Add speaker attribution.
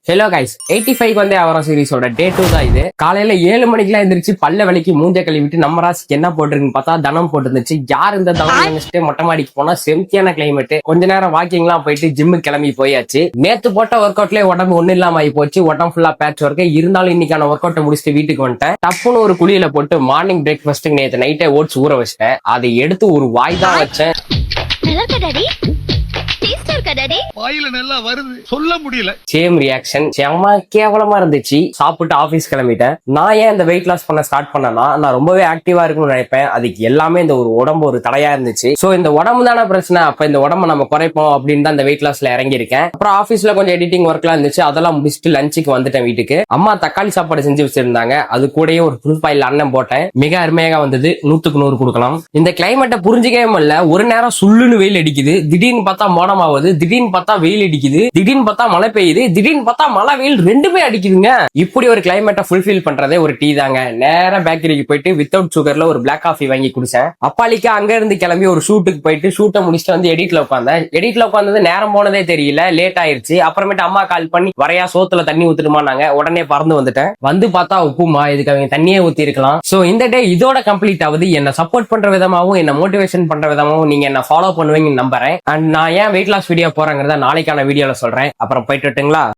Speaker 1: Hello guys 85 வந்து அவரம் சீரிஸோட டே 2 தான் இது. காலையில 7 மணிக்கெல்லாம் எந்திரிச்சு பல்ல விலைக்கு மூஞ்ச கழுவிட்டு நம்ம ராசிக்கு என்ன போட்டிருக்குன்னு பார்த்தா தனம் போட்டுருந்துச்சு. யார் இந்த தனம் நினைச்சிட்டு மொட்டை மாடிக்கு போனா செம்தியான கிளைமேட். கொஞ்ச நேரம் வாக்கிங் எல்லாம் போயிட்டு ஜிம்முக்கு கிளம்பி போயாச்சு. நேத்து போட்ட ஒர்க் அவுட்லயே உடம்பு ஒண்ணு இல்லாம ஆகி போச்சு. உடம்பு ஃபுல்லா பேட்ச் ஒர்க். இருந்தாலும் இன்னைக்கான ஒர்க் அவுட்டை முடிச்சுட்டு வீட்டுக்கு வந்துட்டேன். டப்புன்னு ஒரு குளியில போட்டு மார்னிங் பிரேக்ஃபாஸ்ட்டுக்கு நேற்று நைட்டே ஓட்ஸ் ஊற வச்சிட்டேன். அதை எடுத்து ஒரு வாய் தான் வச்சேன்.
Speaker 2: வாயில நல்லா வருது சொல்ல முடியல.
Speaker 1: Same reaction. செம்ம கேவலமா இருந்துச்சு. சாப்பிட்டு ஆபீஸ் கிளம்பிட்டேன். நான் ஏன் இந்த வெயிட் லாஸ் பண்ண ஸ்டார்ட் பண்ணனா, நான் ரொம்பவே ஆக்டிவா இருக்கும்னு நினைப்பேன். அதுக்கு எல்லாமே இந்த ஒரு உடம்பு ஒரு தடையா இருந்துச்சு. சோ இந்த உடம்பு தானே பிரச்சனை, அப்ப இந்த உடம்பு நம்ம குறைப்போம் அப்படின்னு தான் இந்த வெயிட் லாஸ்ல இறங்கி இருக்கேன். அப்புறம் ஆபீஸ்ல கொஞ்சம் எடிட்டிங் ஒர்க்லாம் இருந்துச்சு. அதெல்லாம் முடிச்சுட்டு லஞ்சுக்கு வந்துட்டேன் வீட்டுக்கு. அம்மா தக்காளி சாப்பாடு செஞ்சு வச்சிருந்தாங்க. அது கூடயே ஒரு ஃபுல் பாயில் அன்னம் போட்டேன். மிக அருமையாக வந்தது. 100க்கு 100 கொடுக்கலாம். இந்த கிளைமேட்டை புரிஞ்சுக்கவே முடியல. ஒரு நேரம் சுள்ளுன்னு வெயில் அடிக்குது, திடீர்னு பார்த்தா மோடமாவது, திடீர்னு பார்த்தா வெயில் அடிக்குது, திடீர்னு பார்த்தா மழை பெய்யுது, திடீர்னு பார்த்தா மழை வெயில் ரெண்டுமே அடிக்குதுங்க. இப்படி ஒரு கிளைமேட்டை ஃபுல்ஃபில் பண்றதே ஒரு டீ தாங்க. நேரா பேக்கரிக்கு போயிட்டு வித்தவுட் சுகர்ல ஒரு பிளாக் காஃபி வாங்கி குடிச்சேன். அப்பாலிக்கு அங்க இருந்து கிளம்பி ஒரு ஷூட்டுக்கு போயிட்டு ஷூட்டை முடிச்சுட்டு வந்து எடிட்ல உட்காந்தேன். எடிட்ல உட்காந்தது நேரம் போனதே தெரியல, லேட் ஆயிருச்சு. அப்புறமேட்டு அம்மா கால் பண்ணி வரையா சோத்துல தண்ணி ஊத்துட்டுமானாங்க. உடனே பறந்து வந்துட்டேன். வந்து பார்த்தா உப்புமா, இதுக்கு அவங்க தண்ணியே ஊத்தி இருக்கலாம். சோ இந்த டே இதோட கம்ப்ளீட் ஆகுது. என்ன சப்போர்ட் பண்ற விதமாவும் என்ன மோட்டிவேஷன் பண்ற விதமாவும் நீங்க என்ன ஃபாலோ பண்ணுவீங்கன்னு நம்புறேன். அண்ட் நான் ஏன் வெயிட் லாஸ் வீடியோ போறேங்கிறத நாளைக்கான வீடியோல சொல்றேன். அப்புறம் போயிட்டுங்களா.